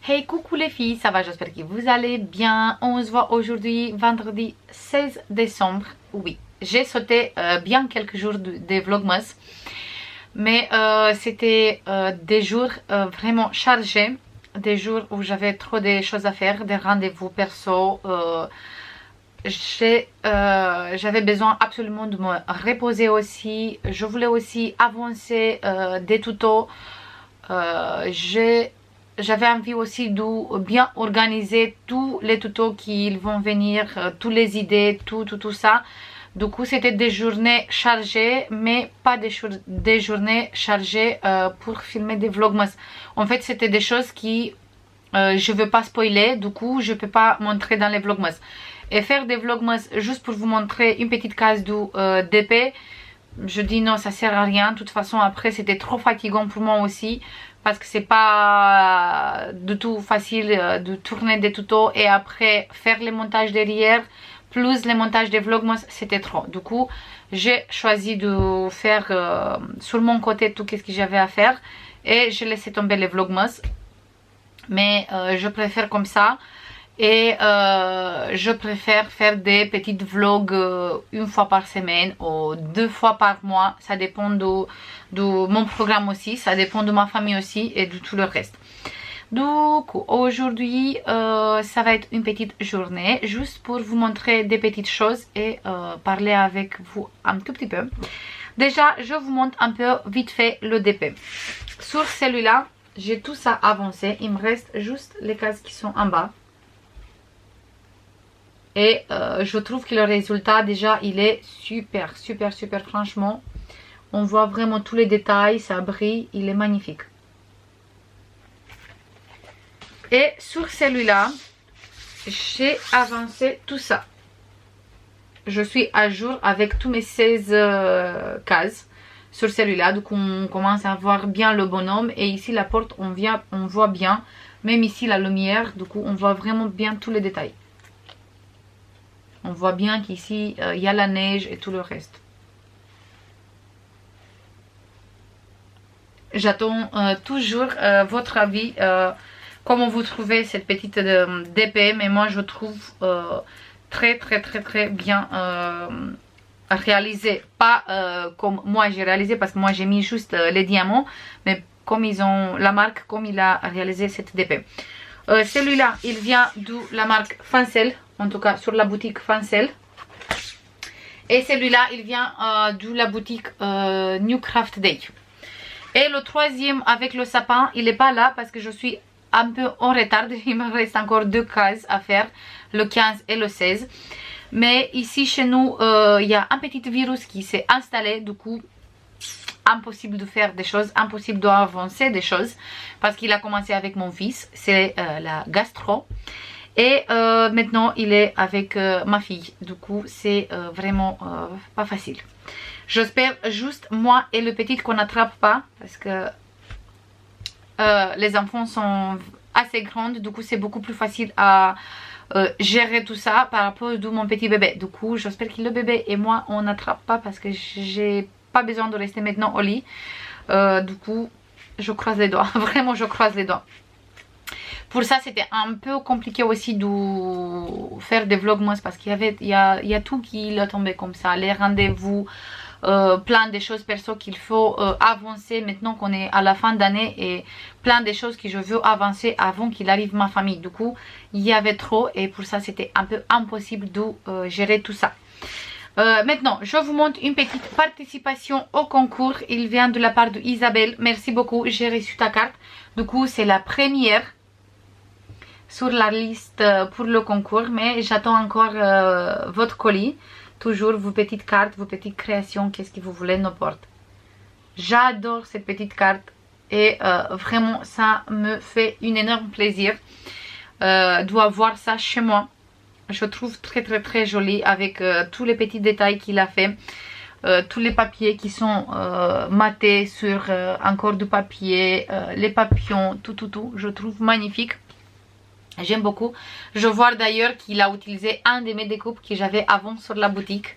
Hey, coucou les filles, ça va? J'espère que vous allez bien. On se voit aujourd'hui, vendredi 16 décembre. Oui, j'ai sauté bien quelques jours des Vlogmas, mais c'était des jours vraiment chargés, des jours où j'avais trop de choses à faire, des rendez-vous perso. J'avais besoin absolument de me reposer aussi. Je voulais aussi avancer des tutos. J'avais envie aussi de bien organiser tous les tutos qui vont venir, toutes les idées, tout ça. Du coup, c'était des journées chargées, mais pas des journées chargées pour filmer des vlogmas. En fait, c'était des choses qui je veux pas spoiler, du coup, je peux pas montrer dans les vlogmas. Et faire des vlogmas juste pour vous montrer une petite case du DP, je dis non, ça sert à rien. De toute façon, après, c'était trop fatigant pour moi aussi, parce que c'est pas du tout facile de tourner des tutos et après faire les montages derrière plus les montages des vlogmas, c'était trop. Du coup, j'ai choisi de faire sur mon côté tout ce que j'avais à faire et je laissais tomber les vlogmas, mais je préfère comme ça. Et je préfère faire des petites vlogs une fois par semaine ou 2 fois par mois. Ça dépend de mon programme aussi, ça dépend de ma famille aussi et de tout le reste. Du coup, aujourd'hui, ça va être une petite journée juste pour vous montrer des petites choses et parler avec vous un tout petit peu. Déjà, je vous montre un peu vite fait le DP. Sur celui-là, j'ai tout ça avancé. Il me reste juste les cases qui sont en bas. Et je trouve que le résultat déjà il est super franchement. On voit vraiment tous les détails, ça brille, il est magnifique. Et sur celui-là, j'ai avancé tout ça. Je suis à jour avec tous mes 16 cases sur celui-là. Donc on commence à voir bien le bonhomme. Et ici la porte, on voit bien. Même ici la lumière, du coup on voit vraiment bien tous les détails. On voit bien qu'ici, il y a la neige et tout le reste. J'attends toujours votre avis. Comment vous trouvez cette petite DP. Mais moi, je trouve très bien réalisé. Pas comme moi j'ai réalisé, parce que moi j'ai mis juste les diamants. Mais comme ils ont la marque, comme il a réalisé cette DP. Celui-là, il vient de la marque Fancel. En tout cas sur la boutique Fancel. Et celui-là il vient de la boutique New Craft Day. Et le troisième avec le sapin, il n'est pas là parce que je suis un peu en retard. Il me reste encore 2 cases à faire, le 15 et le 16. Mais ici chez nous il y a un petit virus qui s'est installé. Du coup impossible de faire des choses, impossible d'avancer des choses, parce qu'il a commencé avec mon fils, c'est la gastro. Et maintenant il est avec ma fille. Du coup c'est vraiment pas facile. J'espère juste moi et le petit qu'on n'attrape pas, parce que les enfants sont assez grandes. Du coup c'est beaucoup plus facile à gérer tout ça par rapport à mon petit bébé. Du coup j'espère que le bébé et moi on n'attrape pas, parce que j'ai pas besoin de rester maintenant au lit. Du coup je croise les doigts. Vraiment je croise les doigts. Pour ça c'était un peu compliqué aussi de faire des vlogmas, parce qu'il y a tout qui est tombé comme ça, les rendez-vous, plein de choses perso qu'il faut avancer maintenant qu'on est à la fin d'année, et plein de choses que je veux avancer avant qu'il arrive ma famille. Du coup il y avait trop, et pour ça c'était un peu impossible de gérer tout ça. Maintenant je vous montre une petite participation au concours. Il vient de la part d'Isabelle. Merci beaucoup, j'ai reçu ta carte. Du coup c'est la première sur la liste pour le concours, mais j'attends encore votre colis. Toujours vos petites cartes, vos petites créations, qu'est-ce que vous voulez, n'importe. J'adore cette petite carte et vraiment ça me fait un énorme plaisir d'avoir ça chez moi. Je trouve très joli, avec tous les petits détails qu'il a fait. Tous les papiers qui sont matés sur encore du papier, les papillons, tout, je trouve magnifique. J'aime beaucoup. Je vois d'ailleurs qu'il a utilisé un de mes découpes que j'avais avant sur la boutique.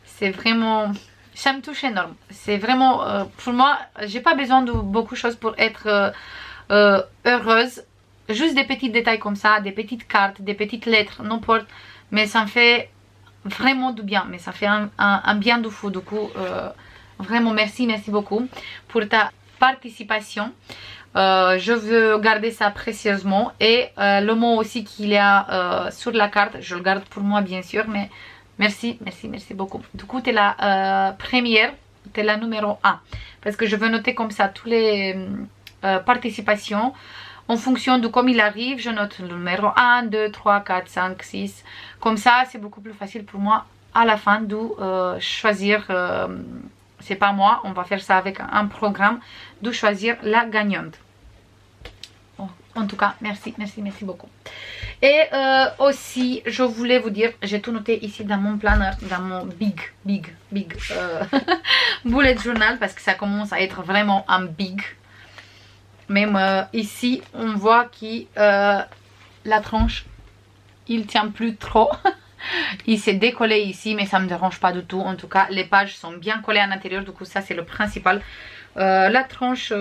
C'est vraiment... ça me touche énorme. C'est vraiment... pour moi, j'ai pas besoin de beaucoup de choses pour être heureuse. juste des petits détails comme ça, des petites cartes, des petites lettres, n'importe, mais ça me fait vraiment du bien, mais ça fait un bien de fou. Du coup, vraiment merci beaucoup pour ta participation. Je veux garder ça précieusement, et le mot aussi qu'il y a sur la carte, je le garde pour moi bien sûr, mais merci beaucoup. Du coup, tu es la première, tu es la numéro 1, parce que je veux noter comme ça toutes les participations. En fonction de comme il arrive, je note le numéro 1, 2, 3, 4, 5, 6. Comme ça, c'est beaucoup plus facile pour moi à la fin de choisir, c'est pas moi, on va faire ça avec un programme, de choisir la gagnante. Bon, en tout cas, merci beaucoup. Et aussi, je voulais vous dire, j'ai tout noté ici dans mon planner, dans mon big bullet journal, parce que ça commence à être vraiment un big. Même ici, on voit que la tranche, il tient plus trop. Il s'est décollé ici, mais ça me dérange pas du tout. En tout cas, les pages sont bien collées à l'intérieur. Du coup, ça, c'est le principal. La tranche,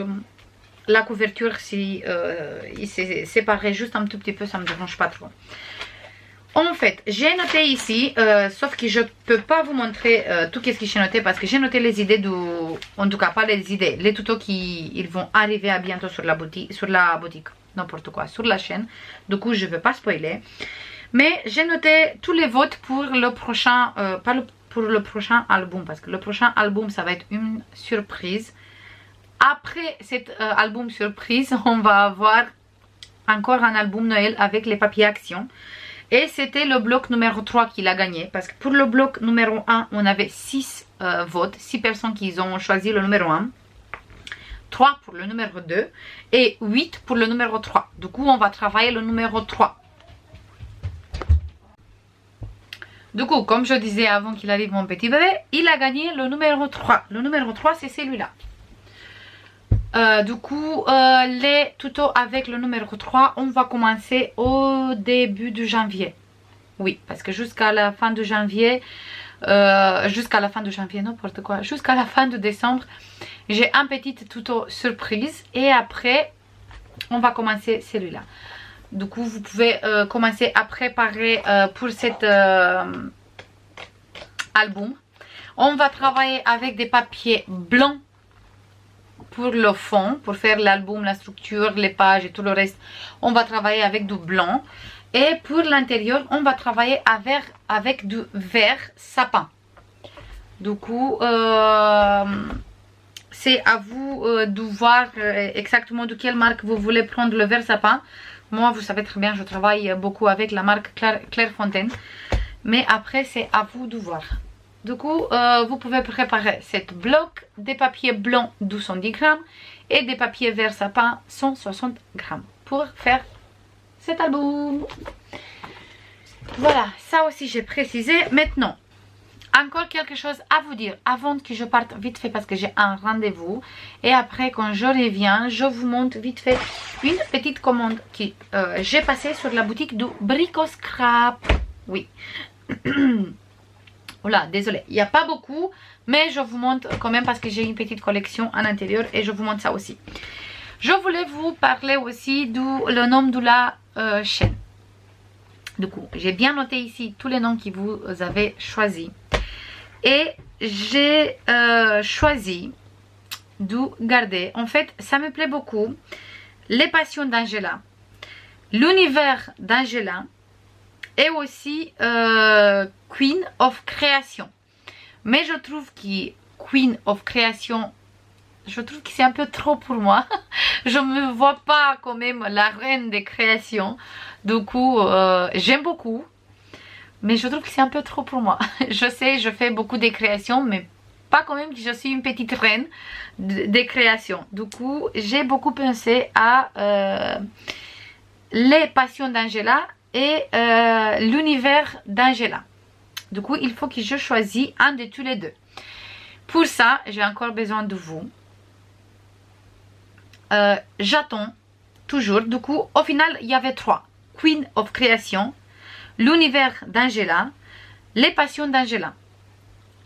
la couverture, si il s'est séparé juste un tout petit peu, ça me dérange pas trop. En fait, j'ai noté ici, sauf que je peux pas vous montrer tout ce que j'ai noté, parce que j'ai noté les idées en tout cas pas les idées, les tutos qui ils vont arriver à bientôt sur la boutique, n'importe quoi, sur la chaîne. Du coup, je veux pas spoiler. Mais j'ai noté tous les votes pour le prochain, pour le prochain album, parce que le prochain album, ça va être une surprise. Après cet album surprise, on va avoir encore un album Noël avec les papiers action. Et c'était le bloc numéro 3 qui l'a gagné. Parce que pour le bloc numéro 1, on avait 6 votes. 6 personnes qui ont choisi le numéro 1. 3 pour le numéro 2. Et 8 pour le numéro 3. Du coup, on va travailler le numéro 3. Du coup, comme je disais avant qu'il arrive mon petit bébé, il a gagné le numéro 3. Le numéro 3, c'est celui-là. Du coup, les tutos avec le numéro 3, on va commencer au début de janvier. Oui, parce que jusqu'à la fin de janvier, n'importe quoi, jusqu'à la fin de décembre, j'ai un petit tuto surprise. Et après, on va commencer celui-là. Du coup, vous pouvez commencer à préparer pour cet album. On va travailler avec des papiers blancs pour le fond, pour faire l'album, la structure, les pages et tout le reste. On va travailler avec du blanc. Et pour l'intérieur, on va travailler avec du vert sapin. Du coup, c'est à vous de voir exactement de quelle marque vous voulez prendre le vert sapin. Moi, vous savez très bien, je travaille beaucoup avec la marque Clairefontaine. Mais après, c'est à vous de voir. Du coup, vous pouvez préparer cette bloc, des papiers blancs 210 grammes et des papiers vert sapin 160 grammes pour faire cet album. Voilà, ça aussi j'ai précisé. Maintenant, encore quelque chose à vous dire avant que je parte vite fait parce que j'ai un rendez-vous. Et après, quand je reviens, je vous montre vite fait une petite commande que j'ai passée sur la boutique de Brico Scrap. Oui. Voilà, désolé, il n'y a pas beaucoup, mais je vous montre quand même parce que j'ai une petite collection à l'intérieur et je vous montre ça aussi. Je voulais vous parler aussi le nom de la chaîne. Du coup, j'ai bien noté ici tous les noms que vous avez choisis. Et j'ai choisi de garder, en fait, ça me plaît beaucoup, les passions d'Angela, l'univers d'Angela, et aussi Queen of Création. Mais je trouve que Queen of Création, je trouve que c'est un peu trop pour moi. Je ne me vois pas quand même la reine des créations. Du coup, j'aime beaucoup. Mais je trouve que c'est un peu trop pour moi. Je sais, je fais beaucoup de créations, mais pas quand même que je suis une petite reine des créations. Du coup, j'ai beaucoup pensé à les passions d'Angela et l'univers d'Angela. Du coup, il faut que je choisisse un de tous les deux. Pour ça, j'ai encore besoin de vous. J'attends toujours. Du coup, au final, il y avait 3. Queen of Création, l'univers d'Angela, les passions d'Angela.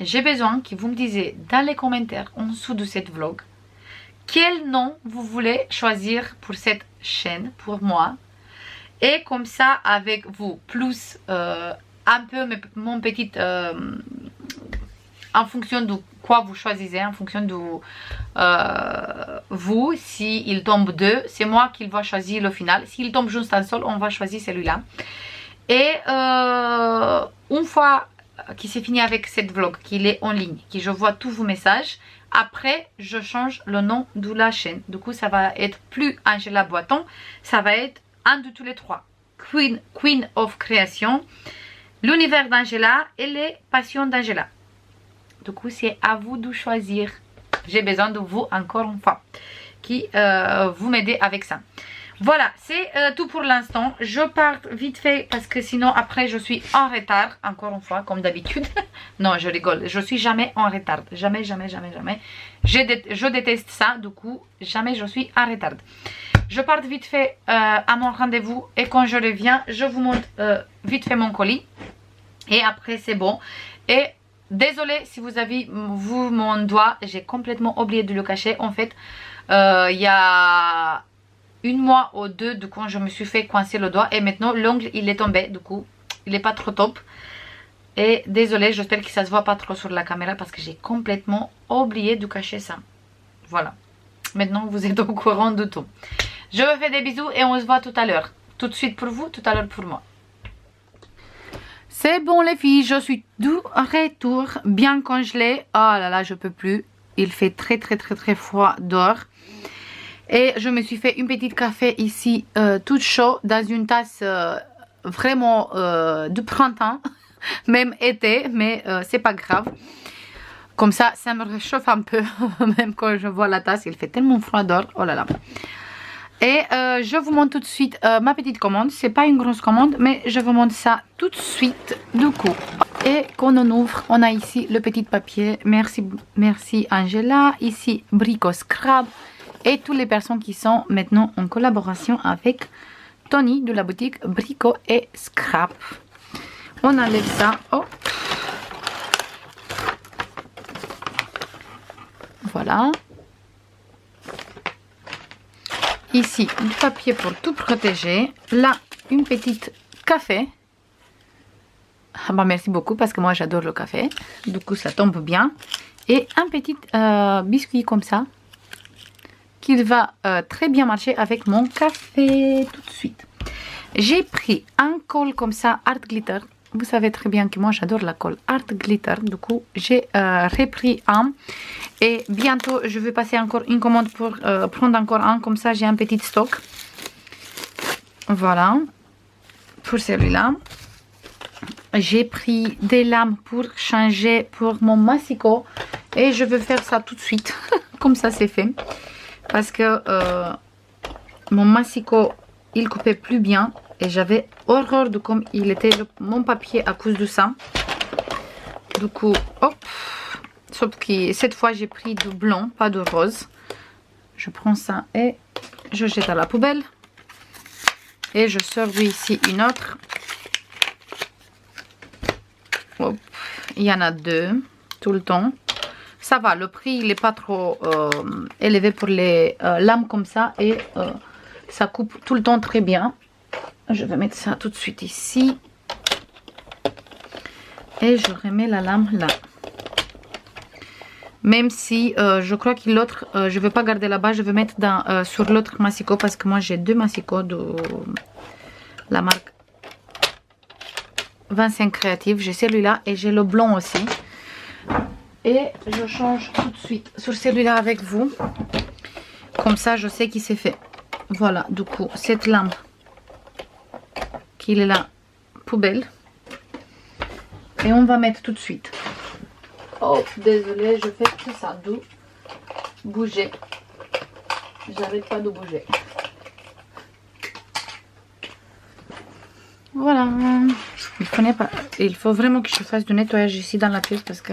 J'ai besoin que vous me disiez dans les commentaires en dessous de cette vlog quel nom vous voulez choisir pour cette chaîne, pour moi. Et comme ça avec vous, plus un peu mon petit... en fonction de quoi vous choisissez, en fonction de vous, s'il tombe 2, c'est moi qui va choisir le final. S'il tombe juste un seul, on va choisir celui-là. Et une fois qu'il s'est fini avec cette vlog, qu'il est en ligne, que je vois tous vos messages, après je change le nom de la chaîne. Du coup ça va être plus Angela Boiton, ça va être un de tous les trois. Queen of Création, l'univers d'Angela et les passions d'Angela. Du coup c'est à vous de choisir. J'ai besoin de vous encore une fois qui vous m'aidez avec ça. Voilà, c'est tout pour l'instant. Je pars vite fait parce que sinon après je suis en retard. Encore une fois, comme d'habitude. Non, je rigole. Je suis jamais en retard. Jamais, jamais, jamais, jamais. Je déteste ça. Du coup, jamais je suis en retard. Je pars vite fait à mon rendez-vous. Et quand je reviens, je vous montre vite fait mon colis. Et après, c'est bon. Et désolée si vous avez vu mon doigt. J'ai complètement oublié de le cacher. En fait, il y a... 1 mois ou 2 du coup je me suis fait coincer le doigt et maintenant l'ongle il est tombé, du coup il est pas trop top et désolé, j'espère que ça se voit pas trop sur la caméra parce que j'ai complètement oublié de cacher ça. Voilà, maintenant vous êtes au courant de tout. Je vous fais des bisous et on se voit tout à l'heure, tout de suite pour vous, tout à l'heure pour moi. C'est bon les filles, je suis du retour, bien congelée. Oh là là, je peux plus, il fait très froid dehors. Et je me suis fait une petite café ici, toute chaud, dans une tasse vraiment de printemps, même été, mais c'est pas grave. Comme ça me réchauffe un peu, même quand je vois la tasse, il fait tellement froid dehors, oh là là. Et je vous montre tout de suite ma petite commande, c'est pas une grosse commande, mais je vous montre ça tout de suite, du coup. Et quand on ouvre, on a ici le petit papier, merci Angela, ici Brico Scrap. Et toutes les personnes qui sont maintenant en collaboration avec Tony de la boutique Brico et Scrap. On enlève ça. Oh. Voilà. Ici, du papier pour tout protéger. Là, une petite café. Ah bah merci beaucoup parce que moi j'adore le café. Du coup, ça tombe bien. Et un petit biscuit comme ça, qu'il va très bien marcher avec mon café tout de suite. J'ai pris un col comme ça, Art Glitter. Vous savez très bien que moi j'adore la colle Art Glitter. Du coup, j'ai repris un. Et bientôt, je vais passer encore une commande pour prendre encore un. Comme ça, j'ai un petit stock. Voilà. Pour celui-là. J'ai pris des lames pour changer pour mon massicot. Et je vais faire ça tout de suite. Comme ça, c'est fait. Parce que mon massicot il coupait plus bien et j'avais horreur de comme il était mon papier à cause de ça. Du coup, hop, sauf que cette fois j'ai pris du blanc, pas de rose. Je prends ça et je jette à la poubelle. Et je sors ici une autre. Hop, il y en a 2 tout le temps. Ça va, le prix il n'est pas trop élevé pour les lames comme ça et ça coupe tout le temps très bien. Je vais mettre ça tout de suite ici et je remets la lame là. Même si je crois que l'autre, je ne vais pas garder là-bas, je vais mettre sur l'autre massicot parce que moi j'ai 2 massicots de la marque 25 Créative. J'ai celui-là et j'ai le blanc aussi. Et je change tout de suite sur celui-là avec vous. Comme ça, je sais qu'il s'est fait. Voilà, du coup, cette lame qu'il est là, poubelle. Et on va mettre tout de suite. Oh, désolé, je fais que ça. D'où bouger. J'arrête pas de bouger. Voilà. Il faut vraiment que je fasse du nettoyage ici dans la pièce parce que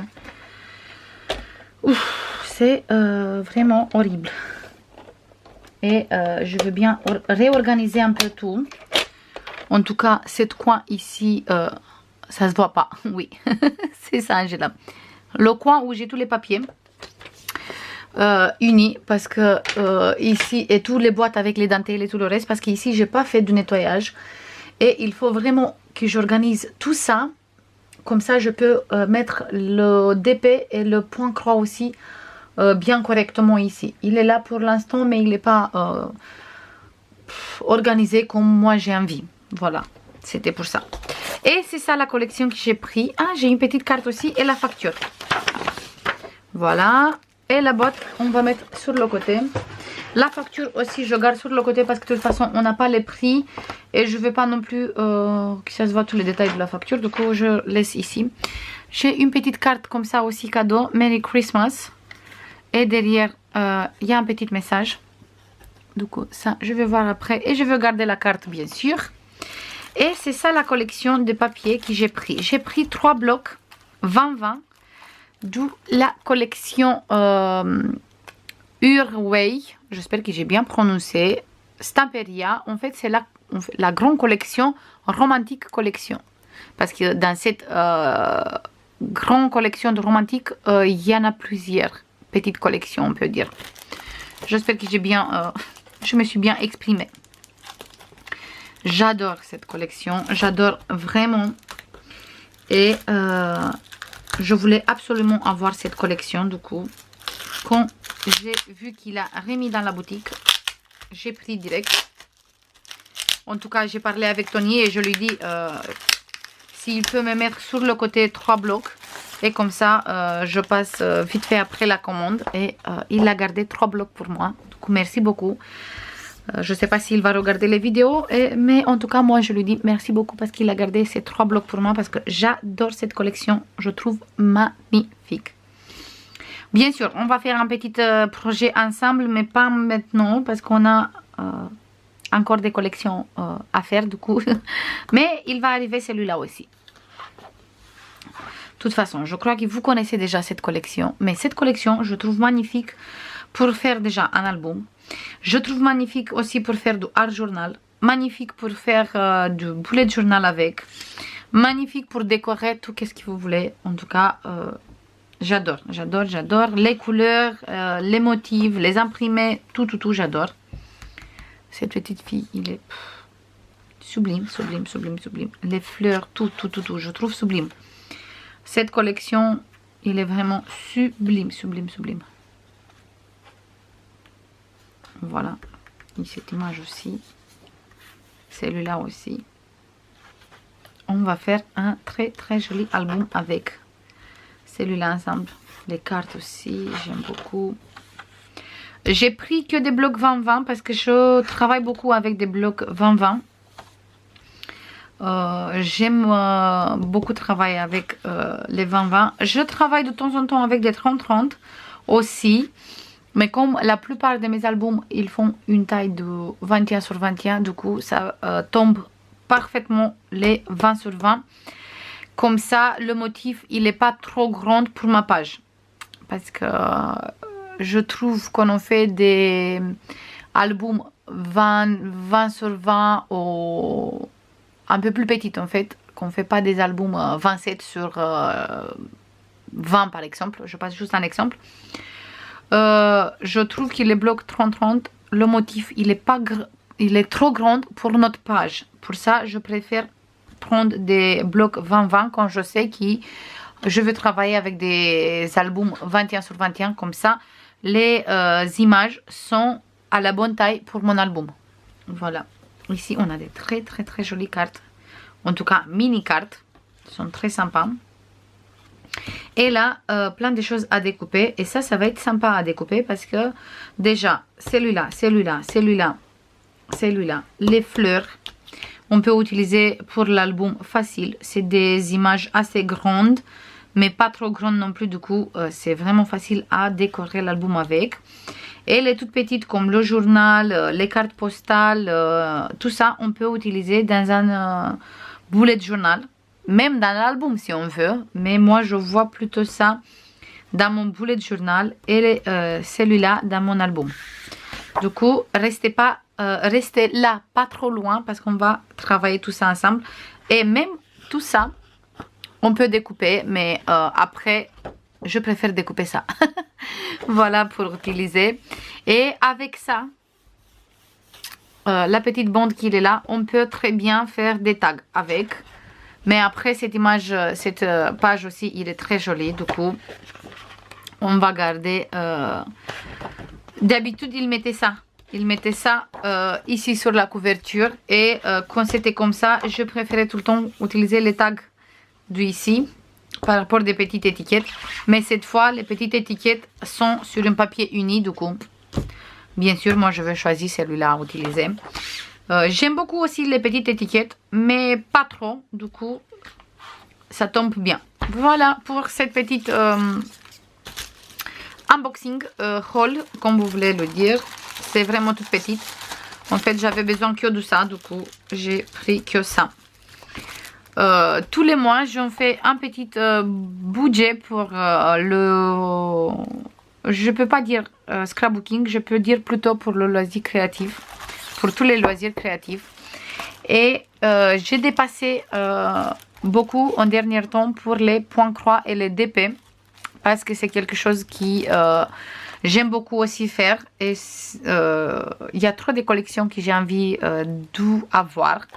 c'est vraiment horrible. Et je veux bien réorganiser un peu tout. En tout cas, cette coin ici, ça se voit pas. Oui, c'est ça, Angela. Le coin où j'ai tous les papiers. unis parce que ici et toutes les boîtes avec les dentelles et tout le reste, parce qu'ici j'ai pas fait de nettoyage et il faut vraiment que j'organise tout ça, comme ça je peux mettre le DP et le point croix aussi bien correctement ici. Il est là pour l'instant mais il n'est pas organisé comme moi j'ai envie. Voilà, c'était pour ça. Et c'est ça la collection que j'ai pris. Ah, j'ai une petite carte aussi et la facture. Voilà. Et la boîte, on va mettre sur le côté. La facture aussi, je garde sur le côté parce que de toute façon, on n'a pas les prix. Et je ne veux pas non plus que ça se voit tous les détails de la facture. Du coup, je laisse ici. J'ai une petite carte comme ça aussi cadeau. Merry Christmas. Et derrière, il y a un petit message. Du coup, ça, je vais voir après. Et je vais garder la carte, bien sûr. Et c'est ça la collection de papier que j'ai pris. J'ai pris 3 blocs 20-20. D'où la collection Urway, j'espère que j'ai bien prononcé, Stamperia. En fait, c'est la grande collection, romantique collection. Parce que dans cette grande collection de romantique, il y en a plusieurs petites collections, on peut dire. J'espère que j'ai bien, je me suis bien exprimée. J'adore cette collection, j'adore vraiment. Et je voulais absolument avoir cette collection. Du coup, quand j'ai vu qu'il a remis dans la boutique, j'ai pris direct. En tout cas, j'ai parlé avec Tony et je lui dis s'il peut me mettre sur le côté 3 blocs. Et comme ça, je passe vite fait après la commande. Et il a gardé 3 blocs pour moi. Du coup, merci beaucoup. Je ne sais pas s'il va regarder les vidéos, mais en tout cas, moi, je lui dis merci beaucoup parce qu'il a gardé ces 3 blocs pour moi parce que j'adore cette collection. Je trouve magnifique. Bien sûr, on va faire un petit projet ensemble, mais pas maintenant parce qu'on a encore des collections à faire du coup. Mais il va arriver celui-là aussi. De toute façon, je crois que vous connaissez déjà cette collection. Mais cette collection, je trouve magnifique pour faire déjà un album. Je trouve magnifique aussi pour faire du art journal. Magnifique pour faire du bullet journal avec. Magnifique pour décorer tout ce que vous voulez. En tout cas, j'adore, j'adore, j'adore. Les couleurs, les motifs, les imprimés, tout, j'adore. Cette petite fille, il est sublime, sublime, sublime, sublime. Les fleurs, tout, je trouve sublime. Cette collection, il est vraiment sublime, sublime, sublime. Voilà, et cette image aussi, celui-là aussi. On va faire un très joli album avec celui-là ensemble. Les cartes aussi, j'aime beaucoup. J'ai pris que des blocs 20-20 parce que je travaille beaucoup avec des blocs 20-20. J'aime beaucoup travailler avec les 20-20. Je travaille de temps en temps avec des 30-30 aussi. Mais comme la plupart de mes albums, ils font une taille de 21 sur 21, du coup, ça tombe parfaitement les 20 sur 20. Comme ça, le motif, il n'est pas trop grand pour ma page. Parce que je trouve qu'on en fait des albums 20 sur 20 ou un peu plus petits en fait. Qu'on ne fait pas des albums 27 sur 20 par exemple. Je passe juste un exemple. Je trouve qu'il est bloc 30-30. Le motif, il est trop grand pour notre page. Pour ça, je préfère prendre des blocs 20-20 quand je sais que je veux travailler avec des albums 21 sur 21. Comme ça, les images sont à la bonne taille pour mon album. Voilà. Ici, on a des très jolies cartes. En tout cas, mini cartes. Elles sont très sympas. Et là, plein de choses à découper. Et ça va être sympa à découper parce que déjà, celui-là, les fleurs, on peut utiliser pour l'album facile. C'est des images assez grandes, mais pas trop grandes non plus. Du coup, c'est vraiment facile à décorer l'album avec. Et les toutes petites comme le journal, les cartes postales, tout ça, on peut utiliser dans un bullet journal. Même dans l'album si on veut, mais moi je vois plutôt ça dans mon bullet journal et celui-là dans mon album. Du coup, restez là, pas trop loin parce qu'on va travailler tout ça ensemble. Et même tout ça, on peut découper, mais après, je préfère découper ça. Voilà pour utiliser. Et avec ça, la petite bande qui est là, on peut très bien faire des tags avec. Mais après cette image, cette page aussi, il est très joli. Du coup, on va garder. D'habitude, il mettait ça. Il mettait ça ici sur la couverture. Et quand c'était comme ça, je préférais tout le temps utiliser les tags d'ici par rapport des petites étiquettes. Mais cette fois, les petites étiquettes sont sur un papier uni. Du coup, bien sûr, moi, je vais choisir celui-là à utiliser. J'aime beaucoup aussi les petites étiquettes, mais pas trop. Du coup, ça tombe bien. Voilà pour cette petite unboxing haul, comme vous voulez le dire. C'est vraiment toute petite. En fait, j'avais besoin que de ça. Du coup, j'ai pris que ça. Tous les mois, j'en fais un petit budget pour le... Je peux pas dire scrapbooking, je peux dire plutôt pour le loisir créatif. Pour tous les loisirs créatifs. Et j'ai dépassé beaucoup en dernier temps pour les points croix et les DP. Parce que c'est quelque chose qui j'aime beaucoup aussi faire. Et il y a trop de collections que j'ai envie d'avoir.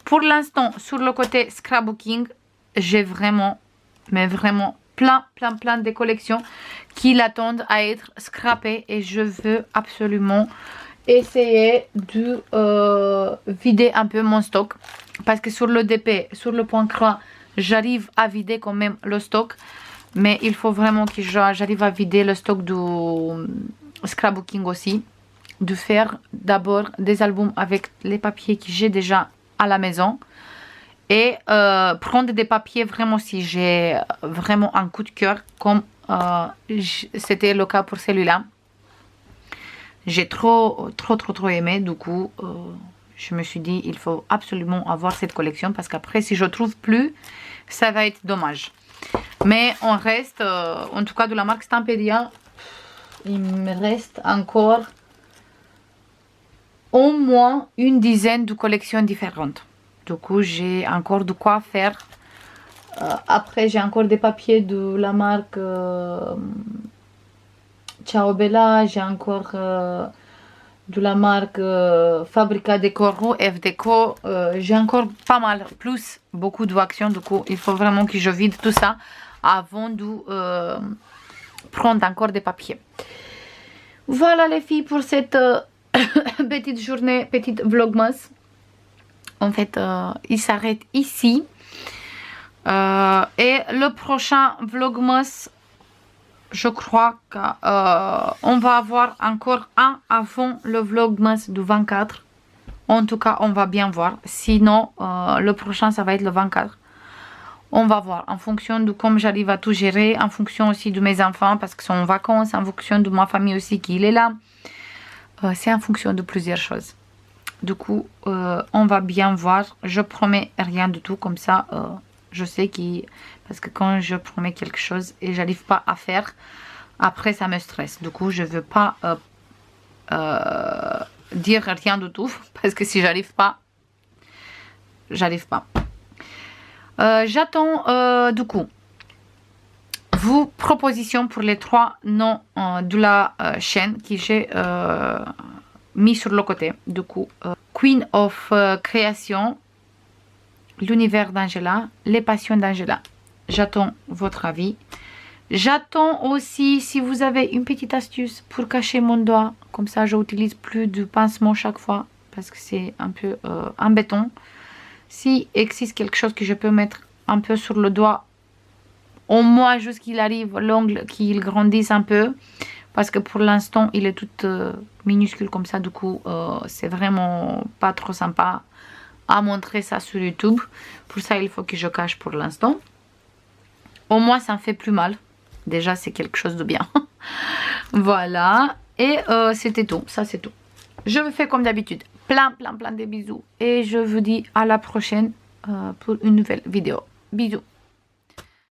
Pour l'instant, sur le côté scrapbooking, j'ai vraiment, mais vraiment plein de collections qui l'attendent à être scrappées. Et je veux absolument essayer de vider un peu mon stock. Parce que sur le DP, sur le point croix, j'arrive à vider quand même le stock. Mais il faut vraiment que j'arrive à vider le stock du scrapbooking aussi. De faire d'abord des albums avec les papiers que j'ai déjà à la maison. Et prendre des papiers vraiment si j'ai vraiment un coup de cœur. Comme c'était le cas pour celui-là. J'ai trop aimé. Du coup, je me suis dit il faut absolument avoir cette collection. Parce qu'après si je trouve plus, ça va être dommage. Mais on reste, en tout cas de la marque Stampedia, il me reste encore au moins une dizaine de collections différentes. Du coup, j'ai encore de quoi faire. Après, j'ai encore des papiers de la marque Ciao Bella. J'ai encore de la marque Fabrica Decoro, F-Deco. J'ai encore pas mal, plus beaucoup d'actions. Du coup, il faut vraiment que je vide tout ça avant de prendre encore des papiers. Voilà les filles pour cette petite journée, petite vlogmas. En fait, il s'arrête ici. Et le prochain vlogmas, je crois qu'on va avoir encore un avant le vlogmas du 24. En tout cas, on va bien voir. Sinon, le prochain, ça va être le 24. On va voir en fonction de comment j'arrive à tout gérer, en fonction aussi de mes enfants parce qu'ils sont en vacances, en fonction de ma famille aussi qui est là. C'est en fonction de plusieurs choses. Du coup, on va bien voir. Je promets rien du tout comme ça. Je sais parce que quand je promets quelque chose et j'arrive pas à faire, après ça me stresse. Du coup, je veux pas dire rien du tout parce que si j'arrive pas, j'arrive pas. J'attends du coup vos propositions pour les 3 noms de la chaîne que j'ai mis sur le côté. Du coup, Queen of Création, l'univers d'Angela, les passions d'Angela. J'attends votre avis. J'attends aussi si vous avez une petite astuce pour cacher mon doigt. Comme ça, je n'utilise plus de pincement chaque fois parce que c'est un peu embêtant. Si existe quelque chose que je peux mettre un peu sur le doigt, au moins jusqu'il arrive l'ongle, qu'il grandisse un peu. Parce que pour l'instant, il est tout minuscule comme ça. Du coup, c'est vraiment pas trop sympa à montrer ça sur YouTube. Pour ça, il faut que je cache pour l'instant. Au moins, ça me fait plus mal. Déjà, c'est quelque chose de bien. Voilà. Et c'était tout. Ça, c'est tout. Je vous fais comme d'habitude plein de bisous. Et je vous dis à la prochaine pour une nouvelle vidéo. Bisous.